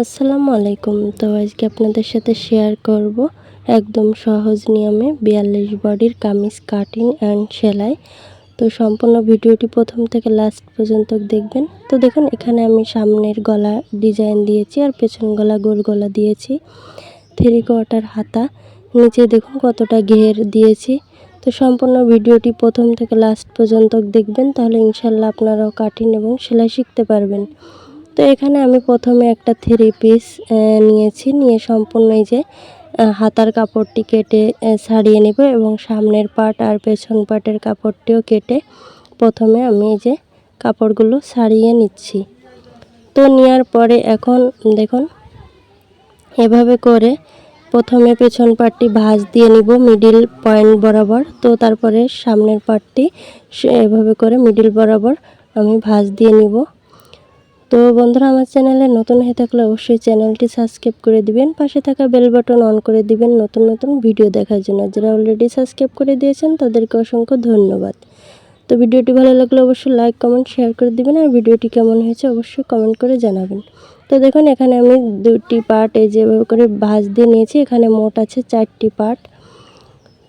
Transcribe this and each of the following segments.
আসসালামু আলাইকুম। তো আজকে আপনাদের সাথে শেয়ার করব একদম সহজ নিয়মে 42 বডির কামিজ কাটিং অ্যান্ড সেলাই। তো সম্পূর্ণ ভিডিওটি প্রথম থেকে লাস্ট পর্যন্ত দেখবেন। তো দেখুন এখানে আমি সামনের গলা ডিজাইন দিয়েছি আর পেছন গলা গোল গলা দিয়েছি। 3/4 হাতা, নিচে দেখুন কতটা ঘের দিয়েছি। তো সম্পূর্ণ ভিডিওটি প্রথম থেকে লাস্ট পর্যন্ত দেখবেন, তাহলে ইনশাল্লাহ আপনারাও কাটিং এবং সেলাই শিখতে পারবেন। তো এখানে আমি প্রথমে একটা 3 পিস নিয়েছি, নিয়ে সম্পূর্ণ এই যে হাতার কাপড়টি কেটে ছাড়িয়ে নেব এবং সামনের পার্ট আর পেছন পার্টের কাপড়টিও কেটে প্রথমে আমি এই যে কাপড়গুলো ছাড়িয়ে নিচ্ছি। তো নেওয়ার পরে এখন দেখুন এভাবে করে প্রথমে পেছন পার্টটি ভাঁজ দিয়ে নিব মিডিল পয়েন্ট বরাবর। তো তারপরে সামনের পার্টটি এভাবে করে মিডিল বরাবর আমি ভাঁজ দিয়ে নিব। তো বন্ধুরা, আমার চ্যানেলে নতুন হয়ে থাকলে অবশ্যই চ্যানেলটি সাবস্ক্রাইব করে দিবেন, পাশে থাকা বেল বাটন অন করে দিবেন নতুন নতুন ভিডিও দেখার জন্য। যারা অলরেডি সাবস্ক্রাইব করে দিয়েছেন তাদেরকে অসংখ্য ধন্যবাদ। তো ভিডিওটি ভালো লাগলে অবশ্যই লাইক কমেন্ট শেয়ার করে দিবেন, আর ভিডিওটি কেমন হয়েছে অবশ্যই কমেন্ট করে জানাবেন। তো দেখুন এখানে আমি দুটি পার্ট এই যেভাবে করে ভাঁজ দিয়ে নিয়েছি। এখানে মোট আছে 4টি পার্ট,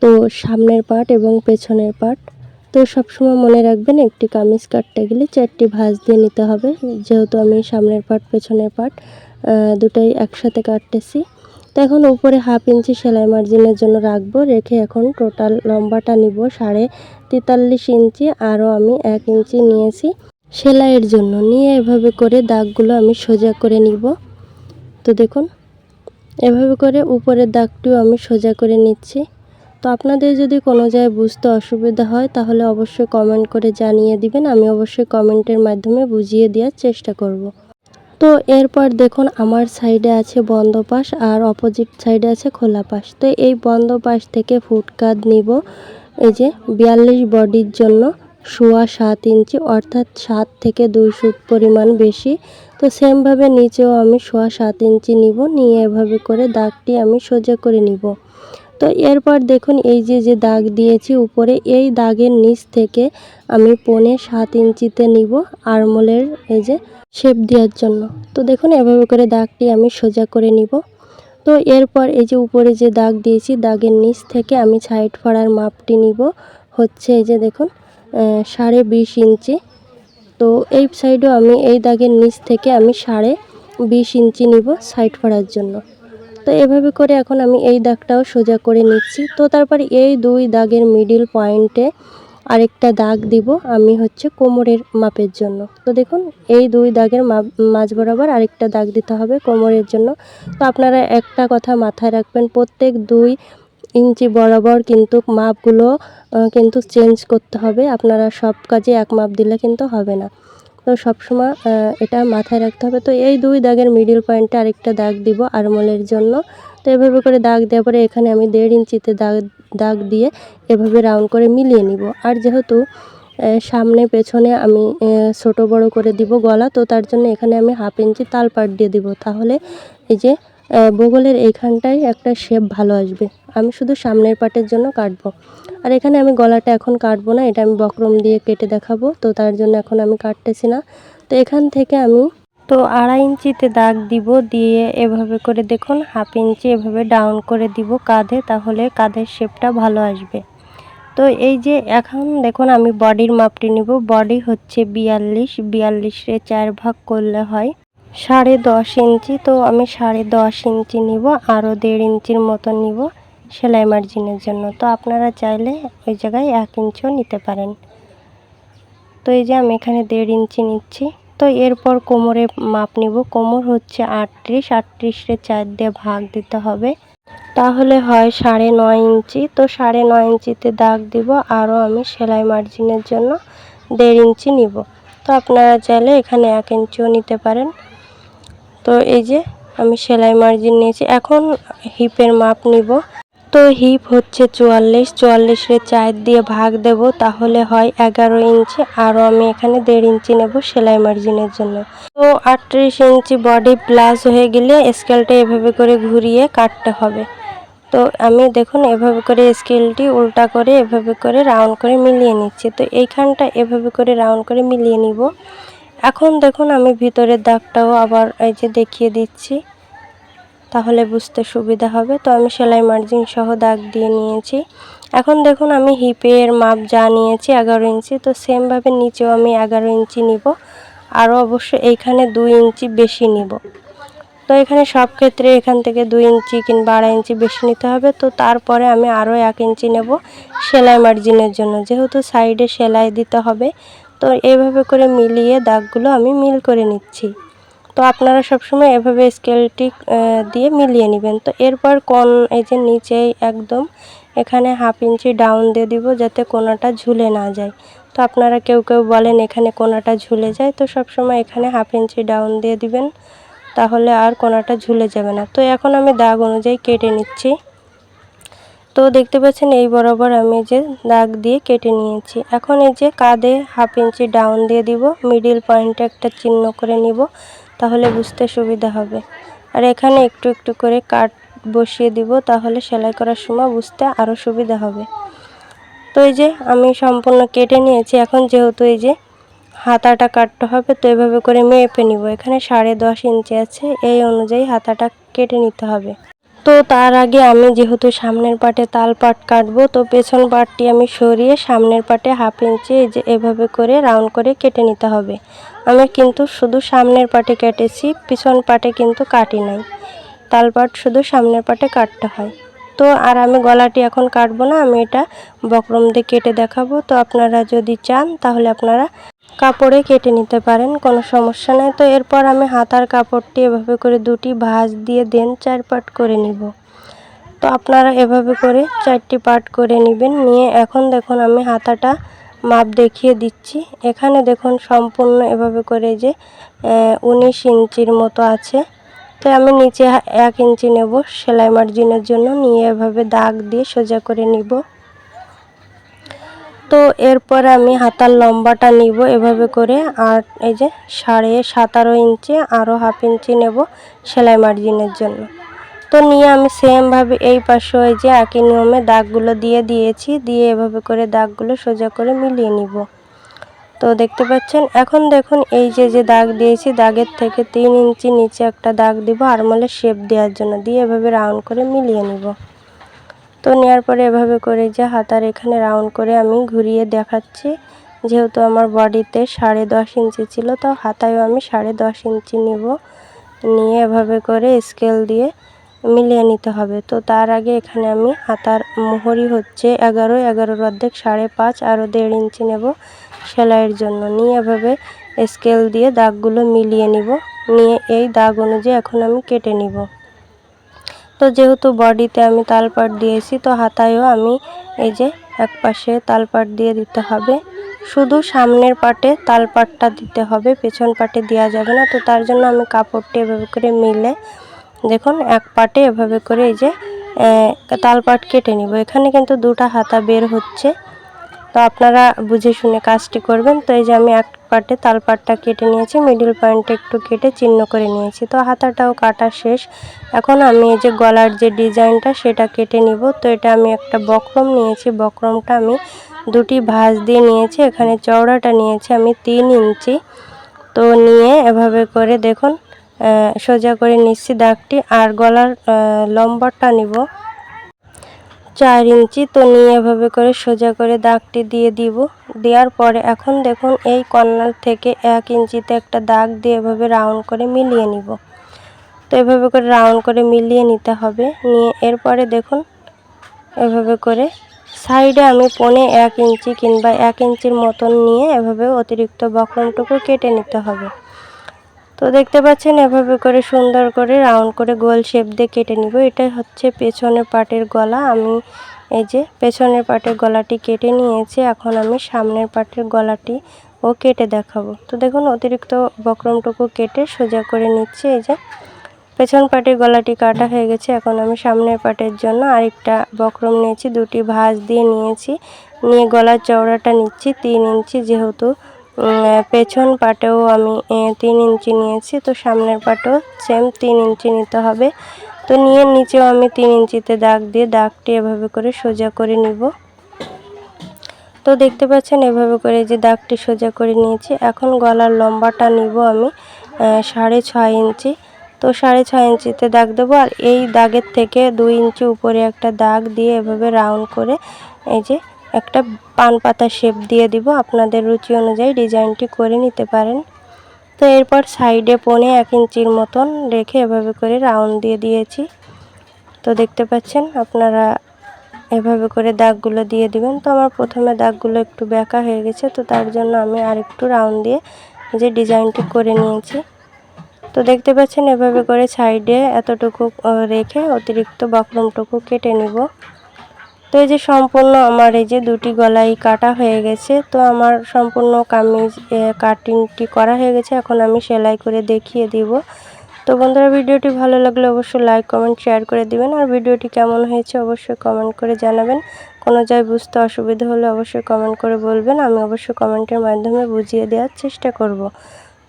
তো সামনের পার্ট এবং পেছনের পার্ট। তো সবসময় মনে রাখবেন একটি কামিজ কাটতে গেলে 4টি ভাঁজ দিয়ে নিতে হবে, যেহেতু আমি সামনের পার্ট পেছনের পার্ট দুটোই একসাথে কাটতেছি। তো এখন উপরে 1/2 ইঞ্চি সেলাই মার্জিনের জন্য রাখবো, রেখে এখন টোটাল লম্বাটা নিব 43.5 ইঞ্চি, আরও আমি 1 ইঞ্চি নিয়েছি সেলাইয়ের জন্য। নিয়ে এভাবে করে দাগগুলো আমি সোজা করে নিব। তো দেখুন এভাবে করে উপরের দাগটিও আমি সোজা করে নিচ্ছি। তো আপনাদের যদি কোনো জায়গায় বুঝতে অসুবিধা হয় তাহলে অবশ্যই কমেন্ট করে জানিয়ে দিবেন, আমি অবশ্যই কমেন্টের মাধ্যমে বুঝিয়ে দেওয়ার চেষ্টা করব। তো এরপর দেখুন আমার সাইডে আছে বন্ধ পাশ আর অপোজিট সাইডে আছে খোলা পাশ। তো এই বন্ধ পাশ থেকে ফুটকাত নিব এই যে 42 বডির জন্য 7.25 ইঞ্চি, অর্থাৎ 7 থেকে 2 সুত পরিমাণ বেশি। তো সেমভাবে নিচেও আমি 7.25 ইঞ্চি নিব, নিয়ে এভাবে করে দাগটি আমি সোজা করে নিব। তো এরপর দেখুন এই যে দাগ দিয়েছি উপরে, এই দাগের নিচ থেকে আমি 7.25 ইঞ্চিতে নিব আরমোলের এই যে শেপ দেওয়ার জন্য। তো দেখুন এভাবে করে দাগটি আমি সোজা করে নিব। তো এরপর এই যে উপরে যে দাগ দিয়েছি দাগের নিচ থেকে আমি সাইড ফাড়ার মাপটি নিব হচ্ছে এই যে দেখুন 20.5 ইঞ্চি। তো এই সাইডেও আমি এই দাগের নিচ থেকে আমি 20.5 ইঞ্চি নিব সাইড ফাড়ার জন্য। তো এভাবে করে এখন আমি এই দাগটাও সোজা করে নিচ্ছি। তো তারপর এই দুই দাগের মিডিল পয়েন্টে আরেকটা দাগ দিব আমি হচ্ছে কোমরের মাপের জন্য। তো দেখুন এই দুই দাগের মাঝ বরাবর আরেকটা দাগ দিতে হবে কোমরের জন্য। তো আপনারা একটা কথা মাথায় রাখবেন, প্রত্যেক 2 ইঞ্চি বরাবর কিন্তু মাপগুলো কিন্তু চেঞ্জ করতে হবে। আপনারা সব কাজে এক মাপ দিলে কিন্তু হবে না, তো সবসময় এটা মাথায় রাখতে হবে। তো এই দুই দাগের মিডিল পয়েন্টে আরেকটা দাগ দিব আরমোলের জন্য। তো এভাবে করে দাগ দেওয়ার পরে এখানে আমি 1.5 ইঞ্চিতে দাগ দিয়ে এভাবে রাউন্ড করে মিলিয়ে নিব। আর যেহেতু সামনে পেছনে আমি ছোট বড় করে দিব গলা, তো তার জন্য এখানে আমি 1/2 ইঞ্চি তাল পাট দিয়ে দিব, তাহলে এই যে বগলের এইখানটায় একটা শেপ ভালো আসবে। আমি শুধু সামনের পাটের জন্য কাটবো, আর এখানে আমি গলাটা এখন কাটবো না, এটা আমি বক্রম দিয়ে কেটে দেখাবো, তো তার জন্য এখন আমি কাটতেছি না। তো এখান থেকে আমি 2.5 ইঞ্চিতে দাগ দিব, দিয়ে এভাবে করে দেখুন 1/2 ইঞ্চি এভাবে ডাউন করে দিব কাঁধে, তাহলে কাঁধের শেপটা ভালো আসবে। তো এই যে এখন দেখুন আমি বডির মাপটি নিব। বডি হচ্ছে 42 4 ভাগ করলে হয় 10.5 ইঞ্চি। তো আমি 10.5 ইঞ্চি নিব, আরও 1.5 ইঞ্চির মতো নিব সেলাই মার্জিনের জন্য। তো আপনারা চাইলে ওই জায়গায় 1 ইঞ্চিও নিতে পারেন। তো এই যে আমি এখানে 1.5 ইঞ্চি নিচ্ছি। তো এরপর কোমরে মাপ নিব। কোমর হচ্ছে 38 4 দিয়ে ভাগ দিতে হবে, তাহলে হয় 9.5 ইঞ্চি। তো 9.5 ইঞ্চিতে দাগ দিব, আরও আমি সেলাই মার্জিনের জন্য 1.5 ইঞ্চি নিব। তো আপনারা চাইলে এখানে 1 ইঞ্চিও নিতে পারেন। তো এই যে আমি সেলাই মার্জিন নিয়েছি, এখন হিপের মাপ নিব। তো হিপ হচ্ছে 44 4 দিয়ে ভাগ দেব, তাহলে হয় 11 ইঞ্চি, আরও আমি এখানে 1.5 ইঞ্চি নেব সেলাই মার্জিনের জন্য। তো 38 ইঞ্চি বডি প্লাস হয়ে গেলে স্কেলটা এভাবে করে ঘুরিয়ে কাটতে হবে। তো আমি দেখুন এভাবে করে স্কেলটি উল্টা করে এভাবে করে রাউন্ড করে মিলিয়ে নিচ্ছি। তো এইখানটা এভাবে করে রাউন্ড করে মিলিয়ে নিব। এখন দেখুন আমি ভিতরের দাগটাও আবার এই যে দেখিয়ে দিচ্ছি, তাহলে বুঝতে সুবিধা হবে। তো আমি সেলাই মার্জিন সহ দাগ দিয়ে নিয়েছি। এখন দেখুন আমি হিপের মাপ যা নিয়েছি 11 ইঞ্চি, তো সেমভাবে নিচেও আমি 11 ইঞ্চি নিব, আরও অবশ্য এইখানে 2 ইঞ্চি বেশি নিব। তো এখানে সব ক্ষেত্রে এখান থেকে 2 ইঞ্চি কিংবা 2.5 ইঞ্চি বেশি নিতে হবে। তো তারপরে আমি আরও 1 ইঞ্চি নেব সেলাই মার্জিনের জন্য, যেহেতু সাইডে সেলাই দিতে হবে। তো এইভাবে করে মিলিয়ে দাগগুলো আমি মিল করে নিচ্ছি। তো আপনারা সবসময় এভাবে স্কেলটি দিয়ে মিলিয়ে নেবেন। তো এরপর এই যে নিচেই একদম এখানে 1/2 ইঞ্চি ডাউন দিয়ে দিব, যাতে কোনাটা ঝুলে না যায়। তো আপনারা কেউ কেউ বলেন এখানে কোনাটা ঝুলে যায়, তো সবসময় এখানে 1/2 ইঞ্চি ডাউন দিয়ে দিবেন, তাহলে আর কোনাটা ঝুলে যাবে না। তো এখন আমি দাগ অনুযায়ী কেটে নিচ্ছি। তো দেখতে পাচ্ছেন এই বরাবর আমি যে দাগ দিয়ে কেটে নিয়েছি। এখন এই যে কাঁধে 1/2 ইঞ্চি ডাউন দিয়ে দিব, মিডিল পয়েন্টে একটা চিহ্ন করে নিব, তাহলে বুঝতে সুবিধা হবে। আর এখানে একটু একটু করে কাট বসিয়ে দিব, তাহলে সেলাই করার সময় বুঝতে আরও সুবিধা হবে। তো এই যে আমি সম্পূর্ণ কেটে নিয়েছি। এখন যেহেতু এই যে হাতাটা কাটতে হবে, তো এভাবে করে মেপে নিব। এখানে 10.5 ইঞ্চি আছে, এই অনুযায়ী হাতাটা কেটে নিতে হবে। তো তার আগে আমি যেহেতু সামনের পাটে তাল পাট কাটবো, তো পেছন পাটটি আমি সরিয়ে সামনের পাটে 1/2 ইঞ্চি এই যে এভাবে করে রাউন্ড করে কেটে নিতে হবে। আমি কিন্তু শুধু সামনের পাটে কেটেছি, পিছন পাটে কিন্তু কাটি নাই। তাল পাট শুধু সামনের পাটে কাটতে হয়। তো আর আমি গলাটি এখন কাটবো না, আমি এটা বক্রম দিয়ে কেটে দেখাবো। তো আপনারা যদি চান তাহলে আপনারা কাপড়ে কেটে নিতে পারেন, কোনো সমস্যা নেই। তো এরপর আমি হাতার কাপড়টি এভাবে করে দুটি ভাঁজ দিয়ে দেন 4 পাট করে নিব। তো আপনারা এভাবে করে 4টি পাট করে নেবেন। নিয়ে এখন দেখুন আমি হাতাটা মাপ দেখিয়ে দিচ্ছি। এখানে দেখুন সম্পূর্ণ এভাবে করে যে 19 ইঞ্চির মতো আছে। তো আমি নিচে 1 ইঞ্চি নেব সেলাই মার্জিনের জন্য, নিয়ে এভাবে দাগ দিয়ে সোজা করে নিব। তো এরপর আমি হাতার লম্বাটা নিব এভাবে করে, আর এই যে 17.5 ইঞ্চি আরও 1/2 ইঞ্চি নেব সেলাই মার্জিনের জন্য। তো নিয়ে আমি সেমভাবে এই পাশে এই যে একই নিয়মে দাগগুলো দিয়ে দিয়েছি, দিয়ে এভাবে করে দাগগুলো সোজা করে মিলিয়ে নিব। তো দেখতে পাচ্ছেন। এখন দেখুন এই যে দাগ দিয়েছি, দাগের থেকে 3 ইঞ্চি নিচে একটা দাগ দিব আরমোলের শেপ দেওয়ার জন্য, দিয়ে এভাবে রাউন্ড করে মিলিয়ে নিব। তো নেওয়ার পরে এভাবে করে যে হাতার এখানে রাউন্ড করে আমি ঘুরিয়ে দেখাচ্ছি, যেহেতু আমার বডিতে 10.5 ইঞ্চি ছিল, তো হাতায়ও আমি 10.5 ইঞ্চি নিব। নিয়ে এভাবে করে স্কেল দিয়ে মিলিয়ে নিতে হবে। তো তার আগে এখানে আমি হাতার মোহরি হচ্ছে 11, 11-র অর্ধেক 5.5, আরও 1.5 ইঞ্চি নেব সেলাইয়ের জন্য। নিয়ে এভাবে স্কেল দিয়ে দাগগুলো মিলিয়ে নিব। নিয়ে এই দাগ অনুযায়ী এখন আমি কেটে নিব। তো যেহেতু বডিতে আমি তাল পাট দিয়েছি, তো হাতায়ও আমি এই যে এক পাশে তাল পাট দিয়ে দিতে হবে। শুধু সামনের পাটে তাল পাটটা দিতে হবে, পেছন পাটে দেওয়া যাবে না। তো তার জন্য আমি কাপড়টা এভাবে করে মিলে দেখুন এক পাটে এভাবে করে এই যে তাল পাট কেটে নিব। এখানে কিন্তু দুটো হাতা বের হচ্ছে, তো আপনারা বুঝে শুনে কাজটি করবেন। তো এই যে আমি এক পাটে তাল পাটটা কেটে নিয়েছি, মিডল পয়েন্টে একটু কেটে চিহ্ন করে নিয়েছি। তো হাতাটাও কাটা শেষ। এখন আমি এই যে গলার যে ডিজাইনটা সেটা কেটে নিব। তো এটা আমি একটা বক্রম নিয়েছি, বক্রমটা আমি দুটি ভাঁজ দিয়ে নিয়েছি। এখানে চওড়াটা নিয়েছি আমি 3 ইঞ্চি। তো নিয়ে এভাবে করে দেখুন সোজা করে নিচ্ছি দাগটি, আর গলার লম্বাটা নিব 4 ইঞ্চি। তো নিয়ে এভাবে করে সোজা করে দাগটি দিয়ে দিব। দেওয়ার পরে এখন দেখুন এই কর্নার থেকে 1 ইঞ্চিতে একটা দাগ দিয়ে এভাবে রাউন্ড করে মিলিয়ে নিব। তো এভাবে করে রাউন্ড করে মিলিয়ে নিতে হবে। নিয়ে এরপরে দেখুন এভাবে করে সাইডে আমি 1 ইঞ্চি কিংবা 1 ইঞ্চির মতন নিয়ে এভাবে অতিরিক্ত বক্রমটুকু কেটে নিতে হবে। তো দেখতে পাচ্ছেন এভাবে করে সুন্দর করে রাউন্ড করে গোল শেপ দিয়ে কেটে নিব। এটা হচ্ছে পেছনের পাটের গলা। আমি এই যে পেছনের পাটের গলাটি কেটে নিয়েছি, এখন আমি সামনের পাটের গলাটি কেটে দেখাবো। তো দেখুন অতিরিক্ত বক্রমটুকু কেটে সোজা করে নিচ্ছি। এই যে পেছন পাটের গলাটি কাটা হয়ে গেছে। এখন আমি সামনের পাটের জন্য আরেকটা বক্রম নিয়েছি, দুটি ভাঁজ দিয়ে নিয়েছি। নিয়ে গলার চওড়াটা নিচ্ছি 3 ইঞ্চি, যেহেতু পেছন পাটেও আমি 3 ইঞ্চি নিয়েছি, তো সামনের পাটেও সেম 3 ইঞ্চি নিতে হবে। তো নিয়ে নিচেও আমি 3 ইঞ্চিতে দাগ দিয়ে দাগটি এভাবে করে সোজা করে নিব। তো তো দেখতে পাচ্ছেন এভাবে করে যে দাগটি সোজা করে নিয়েছি। এখন গলার লম্বাটা নিব আমি 6.5 ইঞ্চি। তো 6.5 ইঞ্চিতে দাগ দেবো, আর এই দাগের থেকে 2 ইঞ্চি উপরে একটা দাগ দিয়ে এভাবে রাউন্ড করে এই যে একটা পান পাতা শেপ দিয়ে দিব। আপনাদের রুচি অনুযায়ী ডিজাইনটি করে নিতে পারেন। তো এরপর সাইডে 1.5 ইঞ্চির মতন রেখে এভাবে করে রাউন্ড দিয়ে দিয়েছি। তো দেখতে পাচ্ছেন আপনারা এভাবে করে দাগগুলো দিয়ে দিবেন। তো আমার প্রথমে দাগগুলো একটু বেঁকা হয়ে গেছে, তো তার জন্য আমি আরেকটু রাউন্ড দিয়ে যে ডিজাইনটি করে নিয়েছি। তো দেখতে পাচ্ছেন এভাবে করে সাইডে এতটুকু রেখে অতিরিক্ত বক্রমটুকু কেটে নিব। তো এই যে সম্পূর্ণ আমার এই যে দুটি গলাই কাটা হয়ে গেছে। তো আমার সম্পূর্ণ কামিজ কাটিংটি করা হয়ে গেছে। এখন আমি সেলাই করে দেখিয়ে দিব। তো বন্ধুরা, ভিডিওটি ভালো লাগলে অবশ্যই লাইক কমেন্ট শেয়ার করে দিবেন, আর ভিডিওটি কেমন হয়েছে অবশ্যই কমেন্ট করে জানাবেন। কোনো জায়গায় বুঝতে অসুবিধা হলে অবশ্যই কমেন্ট করে বলবেন, আমি অবশ্যই কমেন্টের মাধ্যমে বুঝিয়ে দেওয়ার চেষ্টা করব।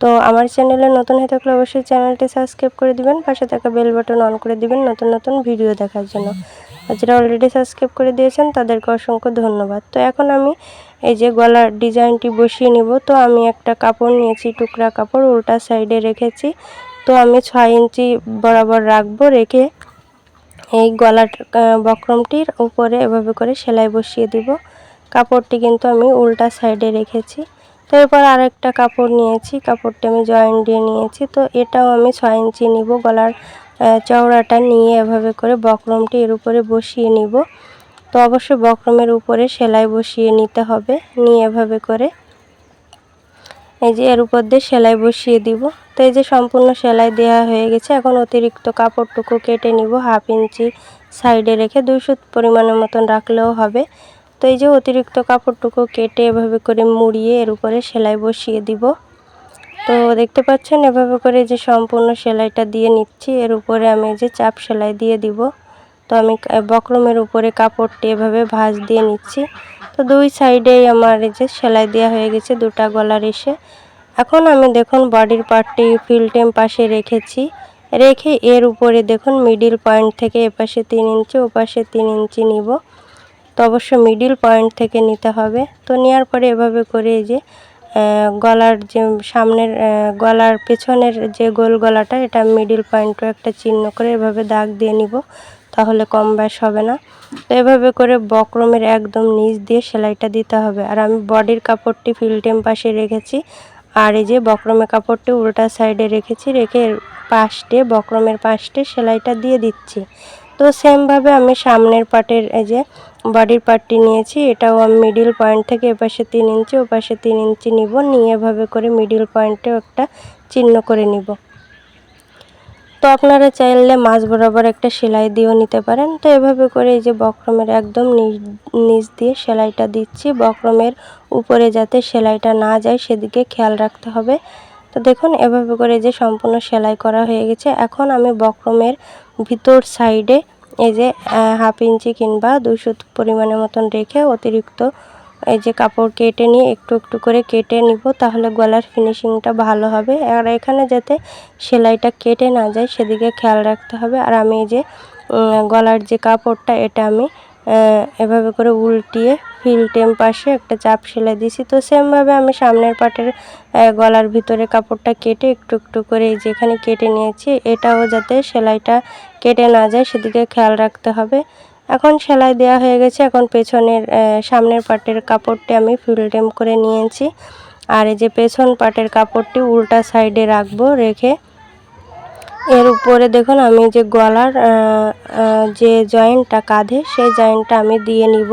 তো আমার চ্যানেলে নতুন হয়ে থাকলে অবশ্যই চ্যানেলটি সাবস্ক্রাইব করে দিবেন, পাশে থাকা বেল বাটন অন করে দিবেন নতুন নতুন ভিডিও দেখার জন্য। আর যারা অলরেডি সাবস্ক্রাইব করে দিয়েছেন তাদেরকে অসংখ্য ধন্যবাদ। তো এখন আমি এই যে গলার ডিজাইনটি বসিয়ে নিব। তো আমি একটা কাপড় নিয়েছি, টুকরা কাপড়, উল্টা সাইডে রেখেছি। তো আমি 6 ইঞ্চি বরাবর রাখবো, রেখে এই গলার বক্রমটির উপরে এভাবে করে সেলাই বসিয়ে দিব। কাপড়টি কিন্তু আমি উল্টা সাইডে রেখেছি। তো এরপর আরেকটা কাপড় নিয়েছি, কাপড়টি আমি জয়েন্ট দিয়ে নিয়েছি। তো এটাও আমি 6 ইঞ্চি নিব, গলার চওড়াটা নিয়ে এভাবে করে বক্রমটি এর উপরে বসিয়ে নিব। তো অবশ্যই বক্রমের উপরে সেলাই বসিয়ে নিতে হবে, নিয়ে এভাবে করে এই যে এর উপর দিয়ে সেলাই বসিয়ে দিব। তো এই যে সম্পূর্ণ সেলাই দেওয়া হয়ে গেছে। এখন অতিরিক্ত কাপড়টুকু কেটে নিব, 1/2 ইঞ্চি সাইডে রেখে 2 সুত পরিমাণের মতন রাখলেও হবে। তো এই যে অতিরিক্ত কাপড়টুকু কেটে এভাবে করে মুড়িয়ে এর উপরে সেলাই বসিয়ে দিব। তো দেখতে পাচ্ছেন এভাবে করে যে সম্পূর্ণ সেলাইটা দিয়ে নিচ্ছি। এর উপরে আমি যে চাপ সেলাই দিয়ে দিব। তো আমি বক্রমের উপরে কাপড়টি এভাবে ভাঁজ দিয়ে নিচ্ছি। তো দুই সাইডেই আমার এই যে সেলাই দেওয়া হয়ে গেছে, দুটা গলার এসে। এখন আমি দেখুন বডির পার্টটি ফিল্টেম পাশে রেখেছি, রেখে এর উপরে দেখুন মিডিল পয়েন্ট থেকে এপাশে 3 ইঞ্চি ওপাশে 3 ইঞ্চি নিব। তো অবশ্যই মিডিল পয়েন্ট থেকে নিতে হবে। তো নেওয়ার পরে এভাবে করে এই যে গলার যে সামনের গলার পেছনের যে গোল গলাটা, এটা মিডিল পয়েন্টও একটা চিহ্ন করে এভাবে দাগ দিয়ে নিব, তাহলে কম ব্যাস হবে না। তো এভাবে করে বক্রমের একদম নিচ দিয়ে সেলাইটা দিতে হবে। আর আমি বডির কাপড়টি ফিল্টেম পাশে রেখেছি, আর এই যে বক্রমের কাপড়টি উল্টা সাইডে রেখেছি, রেখে পাশটে বক্রমের পাশটে সেলাইটা দিয়ে দিচ্ছি। তো সেমভাবে আমি সামনের পার্টের এই যে বডির পার্টটি নিয়েছি, এটাও আমি মিডিল পয়েন্ট থেকে এপাশে 3 ইঞ্চি ওপাশে 3 ইঞ্চি নিব, নিয়ে এভাবে করে মিডিল পয়েন্টেও একটা চিহ্ন করে নিব। তো আপনারা চাইলে মাঝ বরাবর একটা সেলাই দিয়েও নিতে পারেন। তো এভাবে করে এই যে বক্রমের একদম নিচ দিয়ে সেলাইটা দিচ্ছি, বক্রমের উপরে যাতে সেলাইটা না যায় সেদিকে খেয়াল রাখতে হবে। তো দেখুন এভাবে করে যে সম্পূর্ণ সেলাই করা হয়ে গেছে। এখন আমি বক্রমের ভিতর সাইডে এই যে 1/2 ইঞ্চি কিংবা 2 সুত পরিমাণের মতন রেখে অতিরিক্ত এই যে কাপড় কেটে নিয়ে একটু একটু করে কেটে নিব, তাহলে গলার ফিনিশিংটা ভালো হবে। আর এখানে যাতে সেলাইটা কেটে না যায় সেদিকে খেয়াল রাখতে হবে। আর আমি এই যে গলার যে কাপড়টা, এটা আমি এভাবে করে উল্টিয়ে ফিল্টেম পাশে একটা চাপ সেলাই দিয়েছি। তো সেমভাবে আমি সামনের পাটের গলার ভিতরে কাপড়টা কেটে একটু একটু করে এই যেখানে কেটে নিয়েছি, এটাও যাতে সেলাইটা কেটে না যায় সেদিকে খেয়াল রাখতে হবে। এখন সেলাই দেওয়া হয়ে গেছে। এখন পেছনের সামনের পাটের কাপড়টি আমি ফিল্টেম করে নিয়েছি, আর এই যে পেছন পাটের কাপড়টি উল্টা সাইডে রাখবো, রেখে এর উপরে দেখুন আমি যে গলার যে জয়েন্টটা কাঁধে, সেই জয়েন্টটা আমি দিয়ে নিব।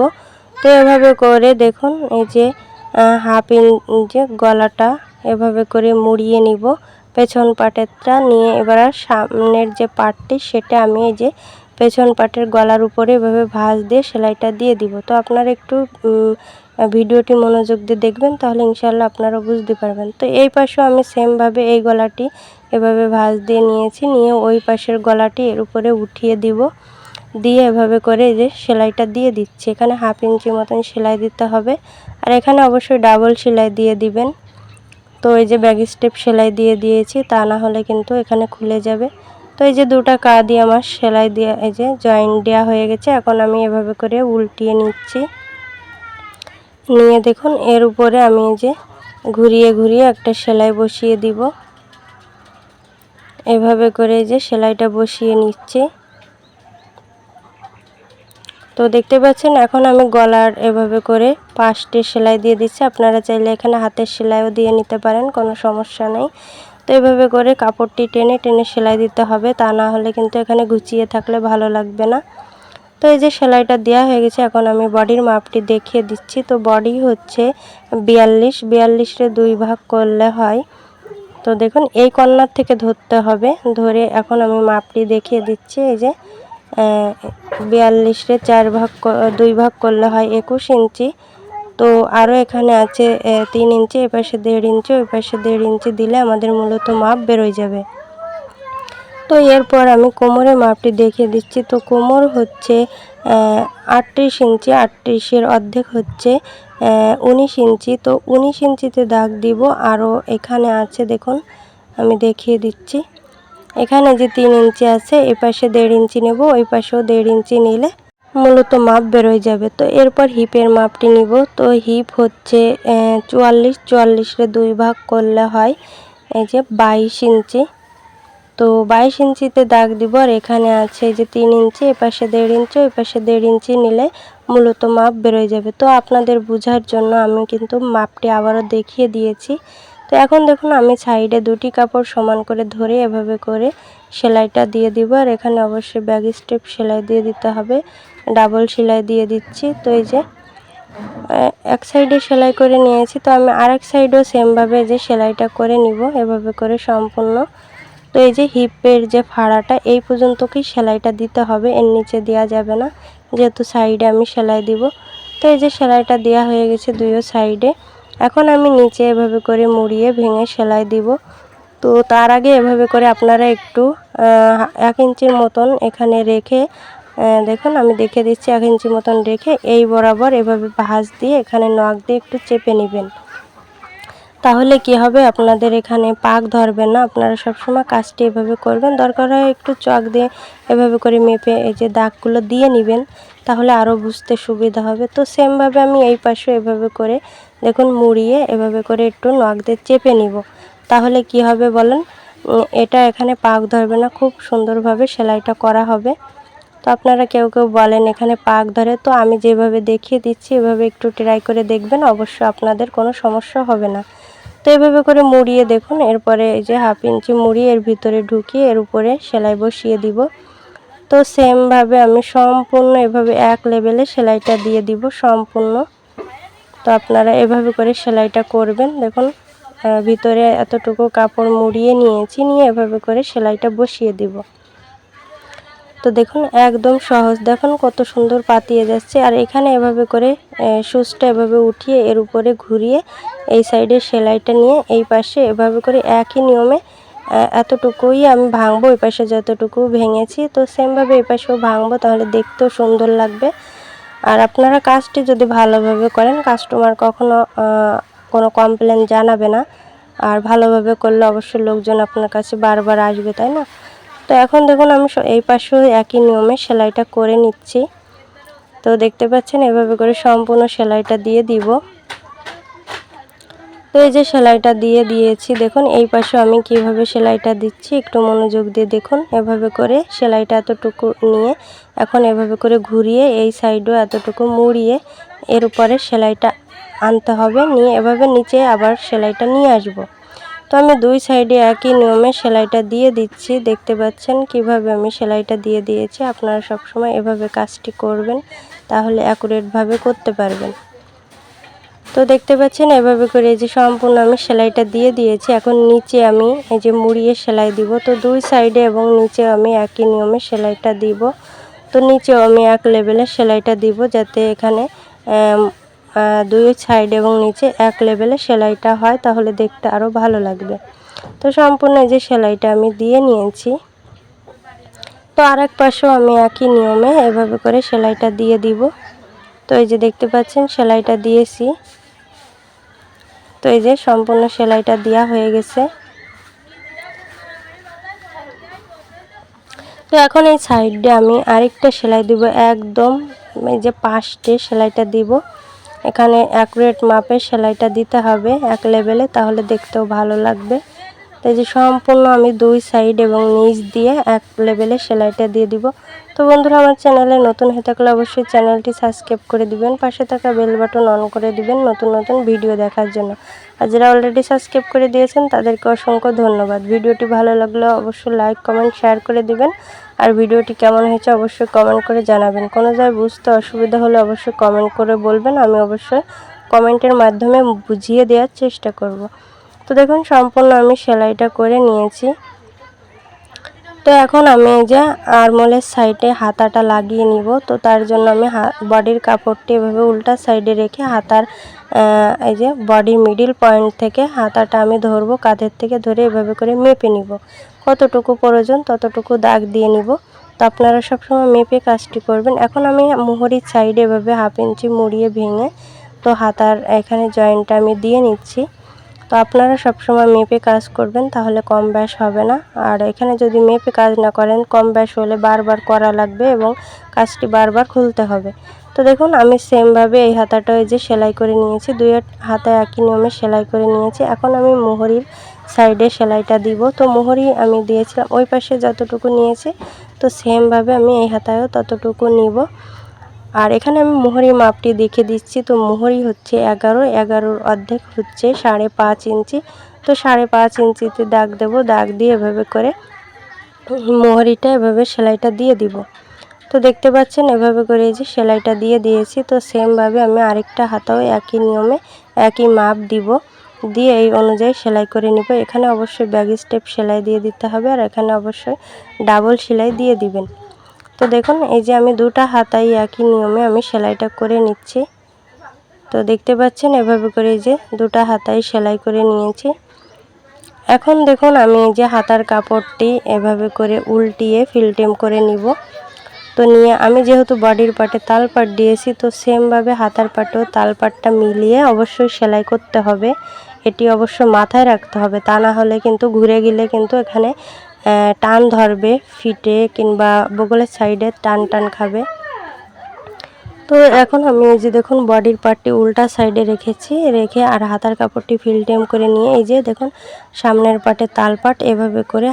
তো এভাবে করে দেখুন এই যে 1/2 ইঞ্চি গলাটা এভাবে করে মুড়িয়ে নিব পেছন পাটেরটা নিয়ে। এবার সামনের যে পাটটি, সেটা আমি এই যে পেছন পাটের গলার উপরে এভাবে ভাঁজ দিয়ে সেলাইটা দিয়ে দিব। তো আপনারা একটু ভিডিওটি মনোযোগ দিয়ে দেখবেন, তাহলে ইনশাআল্লাহ আপনারা বুঝতে পারবেন। তো এই পাশেও আমি সেমভাবে এই গলাটি এভাবে ভাঁজ দিয়ে নিয়েছি, নিয়ে ওই পাশের গলাটি এর উপরে উঠিয়ে দিব, দিয়ে এভাবে করে যে সেলাইটা দিয়ে দিচ্ছি। এখানে 1/2 ইঞ্চি মতন সেলাই দিতে হবে, আর এখানে অবশ্যই ডাবল সেলাই দিয়ে দিবেন। তো এই যে ব্যাক স্টেপ সেলাই দিয়ে দিয়েছি, তা না হলে কিন্তু এখানে খুলে যাবে। তো এই যে দুটা কাঁধই আমার সেলাই দিয়ে এই যে জয়েন্ট দেওয়া হয়ে গেছে। এখন আমি এভাবে করে উল্টিয়ে নিচ্ছি। নিয়ে দেখুন এর উপরে আমি এই যে ঘুরিয়ে ঘুরিয়ে একটা সেলাই বসিয়ে দিব। এভাবে করে যে সেলাইটা বসিয়ে নিচ্ছি। তো দেখতে পাচ্ছেন এখন আমি গলার এভাবে করে পাশটি সেলাই দিয়ে দিচ্ছি। আপনারা চাইলে এখানে হাতের সেলাইও দিয়ে নিতে পারেন, কোনো সমস্যা নেই। তো এভাবে করে কাপড়টি টেনে টেনে সেলাই দিতে হবে, তা না হলে কিন্তু এখানে গুছিয়ে থাকলে ভালো লাগবে না। তো এই যে সেলাইটা দেওয়া হয়ে গেছে, এখন আমি বডির মাপটি দেখিয়ে দিচ্ছি। তো বডি হচ্ছে 42 2 ভাগ করলে হয়। তো দেখুন এই কর্নার থেকে ধরতে হবে, ধরে এখন আমি মাপটি দেখিয়ে দিচ্ছি। এই যে 42 2 ভাগ করলে হয় 21 ইঞ্চি। তো আরও এখানে আছে 3 ইঞ্চি, এপাশে 1.5 ইঞ্চি, ওই পাশে 1.5 ইঞ্চি দিলে আমাদের মূলত মাপ বেরোয় যাবে। তো এরপর আমি কোমরের মাপটি দেখিয়ে দিচ্ছি। তো কোমর হচ্ছে 38 ইঞ্চি, 38-এর অর্ধেক হচ্ছে 19 ইঞ্চি। তো 19 ইঞ্চিতে দাগ দিব। আরও এখানে আছে দেখুন, আমি দেখিয়ে দিচ্ছি। এখানে যে 3 ইঞ্চি আছে, এপাশে 1.5 ইঞ্চি নেব, ওই পাশেও 1.5 ইঞ্চি নিলে মূলত মাপ বেরোয় যাবে। তো এরপর হিপের মাপটি নিব। তো হিপ হচ্ছে 44-এর 2 ভাগ করলে হয় এই যে 22 ইঞ্চি। তো 22 ইঞ্চিতে দাগ দিব। আর এখানে আছে এই যে 3 ইঞ্চি, এপাশে 1.5 ইঞ্চি, ওই পাশে 1.5 ইঞ্চি নিলে মূলত মাপ বেরোয় যাবে। তো আপনাদের বোঝার জন্য আমি কিন্তু মাপটি আবারও দেখিয়ে দিয়েছি। তো এখন দেখুন আমি সাইডে দুটি কাপড় সমান করে ধরে এভাবে করে সেলাইটা দিয়ে দিব। আর এখানে অবশ্যই ব্যাক স্টেপ সেলাই দিয়ে দিতে হবে, ডাবল সেলাই দিয়ে দিচ্ছি। তো এই যে এক সাইডে সেলাই করে নিয়েছি, তো আমি আরেক সাইডেও সেমভাবে যে সেলাইটা করে নিব এভাবে করে সম্পূর্ণ। তো এই যে হিপের যে ফাড়াটা এই পর্যন্তই সেলাইটা দিতে হবে, এর নিচে দেওয়া যাবে না, যেহেতু সাইডে আমি সেলাই দিব। তো এই যে সেলাইটা দেওয়া হয়ে গেছে দুইও সাইডে। এখন আমি নিচে এভাবে করে মুড়িয়ে ভেঙে সেলাই দিব। তো তার আগে এভাবে করে আপনারা একটু 1 ইঞ্চির মতন এখানে রেখে দেখুন আমি দেখে দিচ্ছি, 1 ইঞ্চি মতন রেখে এই বরাবর এভাবে ভাঁজ দিয়ে এখানে নখ দিয়ে একটু চেপে নেবেন। তাহলে কি হবে, আপনাদের এখানে পাক ধরবে না। আপনারা সবসময় কাজটি এভাবে করবেন, দরকার হয় একটু চক দিয়ে এভাবে করে মেপে এই যে দাগগুলো দিয়ে নেবেন, তাহলে আরও বুঝতে সুবিধা হবে। তো সেমভাবে আমি এই পাশে এভাবে করে দেখুন মুড়িয়ে এভাবে করে একটু নখ দিয়ে চেপে নিব। তাহলে কি হবে বলেন, এটা এখানে পাক ধরবে না, খুব সুন্দরভাবে সেলাইটা করা হবে। তো আপনারা কেউ কেউ বলেন এখানে পাক ধরে, তো আমি যেভাবে দেখিয়ে দিচ্ছি এভাবে একটু ট্রাই করে দেখবেন, অবশ্যই আপনাদের কোনো সমস্যা হবে না। তো এভাবে করে মুড়িয়ে দেখুন, এরপরে এই যে 1/2 ইঞ্চি মুড়িয়ে এর ভিতরে ঢুকিয়ে এর উপরে সেলাই বসিয়ে দিব। তো সেমভাবে আমি সম্পূর্ণ এভাবে এক লেভেলে সেলাইটা দিয়ে দিব সম্পূর্ণ। তো আপনারা এভাবে করে সেলাইটা করবেন। দেখুন ভিতরে এতটুকু কাপড় মুড়িয়ে নিয়েছি, নিয়ে এভাবে করে সেলাইটা বসিয়ে দিব। তো দেখুন একদম সহজ, দেখুন কত সুন্দর পাতিয়ে যাচ্ছে। আর এখানে এভাবে করে সুচটা এভাবে উঠিয়ে এর উপরে ঘুরিয়ে এই সাইডে সেলাইটা নিয়ে এই পাশে এভাবে করে একই নিয়মে এতটুকুই আমি ভাঙবো, ওই পাশে যতটুকু ভেঙেছি তো সেমভাবে এই পাশেও ভাঙবো, তাহলে দেখতেও সুন্দর লাগবে। আর আপনারা কাজটি যদি ভালোভাবে করেন, কাস্টমার কখনো কোনো কমপ্লেন জানাবে না। আর ভালোভাবে করলে অবশ্যই লোকজন আপনার কাছে বারবার আসবে, তাই না? তো এখন দেখুন আমি এই পাশেও একই নিয়মে সেলাইটা করে নিচ্ছি। তো দেখতে পাচ্ছেন এভাবে করে সম্পূর্ণ সেলাইটা দিয়ে দিব। তো এই যে সেলাইটা দিয়ে দিয়েছি, দেখুন এই পাশে আমি কিভাবে সেলাইটা দিচ্ছি একটু মনোযোগ দিয়ে দেখুন। এভাবে করে সেলাইটা এতটুকু নিয়ে এখন এভাবে করে ঘুরিয়ে এই সাইডও এতটুকু মুড়িয়ে এর উপরে সেলাইটা আনতে হবে, নিয়ে এভাবে নিচে আবার সেলাইটা নিয়ে আসব। তো আমি দুই সাইডে একই নিয়মে সেলাইটা দিয়ে দিচ্ছি, দেখতে পাচ্ছেন কিভাবে আমি সেলাইটা দিয়ে দিয়েছি। আপনারা সবসময় এভাবে কাজটি করবেন, তাহলে অ্যাকুরেটভাবে করতে পারবেন। তো দেখতে পাচ্ছেন এভাবে করে এই যে সম্পূর্ণ আমি সেলাইটা দিয়ে দিয়েছি। এখন নিচে আমি এই যে মুড়িয়ে সেলাই দিব। তো দুই সাইডে এবং নিচে আমি একই নিয়মে সেলাইটা দিব। তো নিচেও আমি এক লেভেলে সেলাইটা দিব, যাতে এখানে দুই সাইড এবং নিচে এক লেভেলে সেলাইটা হয়, তাহলে দেখতে আরও ভালো লাগবে। তো সম্পূর্ণ এই যে সেলাইটা আমি দিয়ে নিয়েছি। তো আরেক পাশেও আমি একই নিয়মে এভাবে করে সেলাইটা দিয়ে দিব। তো এই যে দেখতে পাচ্ছেন সেলাইটা দিয়েছি। তো এই যে সম্পূর্ণ সেলাইটা দেওয়া হয়ে গেছে। তো এখন এই সাইডে আমি আরেকটা সেলাই দিব, একদম এই যে পাশে সেলাইটা দিব। এখানে অ্যাকুরেট মাপে সেলাইটা দিতে হবে এক লেভেলে, তাহলে দেখতেও ভালো লাগবে। তো এই যে সম্পূর্ণ আমি 2 সাইড এবং নিচ দিয়ে এক লেভেলে সেলাইটা দিয়ে দিব। তো বন্ধুরা, আমার চ্যানেলে নতুন হয়ে থাকলে অবশ্যই চ্যানেলটি সাবস্ক্রাইব করে দিবেন, পাশে থাকা বেল বাটন অন করে দিবেন নতুন নতুন ভিডিও দেখার জন্য। আর যারা অলরেডি সাবস্ক্রাইব করে দিয়েছেন তাদেরকে অসংখ্য ধন্যবাদ। ভিডিওটি ভালো লাগলে অবশ্যই লাইক কমেন্ট শেয়ার করে দিবেন। আর ভিডিওটি কেমন হয়েছে অবশ্যই কমেন্ট করে জানাবেন। কোনো জায়গায় বুঝতে অসুবিধা হলে অবশ্যই কমেন্ট করে বলবেন, আমি অবশ্যই কমেন্টের মাধ্যমে বুঝিয়ে দেওয়ার চেষ্টা করব। তো দেখুন সম্পূর্ণ আমি সেলাইটা করে নিয়েছি। তো এখন আমি এই যে আরমোলের সাইডে হাতাটা লাগিয়ে নিব। তো তার জন্য আমি বডির কাপড়টি এভাবে উল্টা সাইডে রেখে হাতার এই যে বডির মিডিল পয়েন্ট থেকে হাতাটা আমি ধরবো, কাঁধের থেকে ধরে এভাবে করে মেপে নিব। কতটুকু প্রয়োজন ততটুকু দাগ দিয়ে নিব। তো আপনারা সবসময় মেপে কাজটি করবেন। এখন আমি মোহরির সাইডে এভাবে 1/2 ইঞ্চি মুড়িয়ে ভেঙে তো হাতার এখানে জয়েন্টটা আমি দিয়ে নিচ্ছি। তো আপনারা সবসময় মেপে কাজ করবেন, তাহলে কম ব্যাস হবে না। আর এখানে যদি মেপে কাজ না করেন কম ব্যাস হলে বারবার করা লাগবে এবং কাজটি বারবার খুলতে হবে। তো দেখুন আমি সেমভাবে এই হাতাটা এই যে সেলাই করে নিয়েছি, 2 হাতায় একই নিয়মে সেলাই করে নিয়েছি। এখন আমি মোহরির সাইডে সেলাইটা দিব। তো মোহরি আমি দিয়েছিলাম ওই পাশে যতটুকু নিয়েছি, তো সেমভাবে আমি এই হাতায়ও ততটুকু নিব। আর এখানে আমি মোহরির মাপটি দেখে দিচ্ছি। তো মোহরি হচ্ছে 11, 11-র অর্ধেক হচ্ছে 5.5 ইঞ্চি। তো 5.5 ইঞ্চিতে দাগ দেব, দাগ দিয়ে এভাবে করে মোহরিটা এভাবে সেলাইটা দিয়ে দিব। তো দেখতে পাচ্ছেন এভাবে করে এই যে সেলাইটা দিয়ে দিয়েছি। তো সেমভাবে আমি আরেকটা হাতাও একই নিয়মে একই মাপ দিব, দিয়ে এই অনুযায়ী সেলাই করে নিব। এখানে অবশ্যই ব্যাক স্টেপ সেলাই দিয়ে দিতে হবে, আর এখানে অবশ্যই ডাবল সেলাই দিয়ে দিবেন। তো দেখুন এই যে আমি 2টা হাতাই একই নিয়মে আমি সেলাইটা করে নিচ্ছি। তো দেখতে পাচ্ছেন এভাবে করে এই যে 2টা হাতাই সেলাই করে নিয়েছি। এখন দেখুন আমি এই যে হাতার কাপড়টি এভাবে করে উল্টিয়ে ফিল্টেম করে নিব। তো নিয়ে আমি যেহেতু বডির পাটে তালপাট দিয়েছি, তো সেমভাবে হাতার পাটেও তালপাটটা মিলিয়ে অবশ্যই সেলাই করতে হবে। এটি অবশ্য মাথায় রাখতে হবে, তা না হলে কিন্তু ঘুরে গেলে কিন্তু এখানে টান ধরবে, ফিটে কিংবা বগলের সাইডে টান টান খাবে। তো এখন আমি এই যে দেখুন বডির পার্টটি উল্টা সাইডে রেখেছি, রেখে আর হাতার কাপড়টি ফিল্টেম করে নিয়ে এই যে দেখুন সামনের পাটে তালপাট এভাবে করে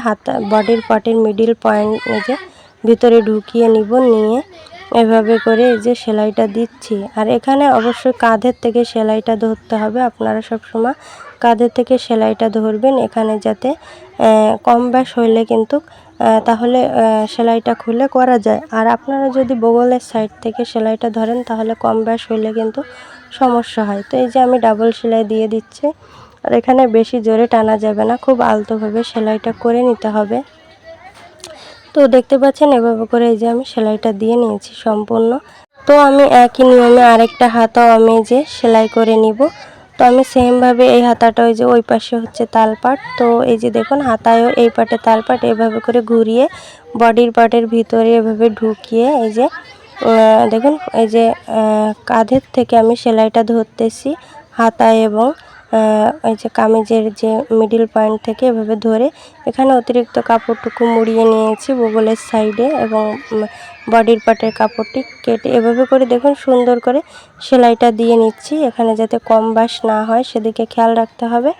বডির পার্টের মিডিল পয়েন্ট এই যে ভিতরে ঢুকিয়ে নিব, নিয়ে এভাবে করে এই যে সেলাইটা দিচ্ছি। আর এখানে অবশ্যই কাঁধের থেকে সেলাইটা ধরতে হবে, আপনারা সবসময় কাঁধের থেকে সেলাইটা ধরবেন, এখানে যাতে কম ব্যাস হইলে কিন্তু তাহলে সেলাইটা খুলে করা যায়। আর আপনারা যদি বগলের সাইড থেকে সেলাইটা ধরেন তাহলে কম ব্যাস হইলে কিন্তু সমস্যা হয়। তো এই যে আমি ডাবল সেলাই দিয়ে দিচ্ছি, আর এখানে বেশি জোরে টানা যাবে না, খুব আলতোভাবে সেলাইটা করে নিতে হবে। তো দেখতে পাচ্ছেন এভাবে করে এই যে আমি সেলাইটা দিয়ে নিয়েছি সম্পূর্ণ। তো আমি একই নিয়মে আরেকটা হাতাও আমি যে সেলাই করে নিব। তো আমি সেমভাবে এই হাতাটা ওই যে ওই পাশে হচ্ছে তালপাট, তো এই যে দেখুন হাতায়ও এই পাটে তালপাট এভাবে করে ঘুরিয়ে বডির পার্টের ভিতরে এভাবে ঢুকিয়ে এই যে দেখুন এই যে কাঁধের থেকে আমি সেলাইটা ধরতেছি হাতায়, এবং এই যে কামিজের যে মিডিল পয়েন্ট থেকে এভাবে ধরে এখানে অতিরিক্ত কাপড়টুকু মুড়িয়ে নিয়েছি বগলের সাইডে, এবং বডির পার্টের কাপড়টি কেটে এভাবে করে দেখুন সুন্দর করে সেলাইটা দিয়ে নিচ্ছি। এখানে যাতে কম বাস না হয় সেদিকে খেয়াল রাখতে হবে,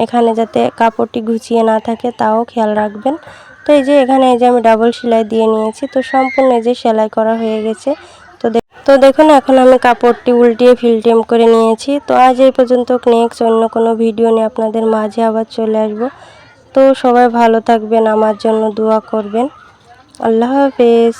এখানে যাতে কাপড়টি গুছিয়ে না থাকে তাও খেয়াল রাখবেন। তো এই যে এখানে এই যে আমি ডাবল সেলাই দিয়ে নিয়েছি। তো সম্পূর্ণ এই যে সেলাই করা হয়ে গেছে। তো দেখুন এখন আমি কাপড়টি উল্টিয়ে ফিল্টেম করে নিয়েছি। তো আজ এই পর্যন্ত, নেক্সট অন্য কোনো ভিডিও নিয়ে আপনাদের মাঝে আবার চলে আসব। তো সবাই ভালো থাকবেন, আমার জন্য দোয়া করবেন। আল্লাহ হাফেজ।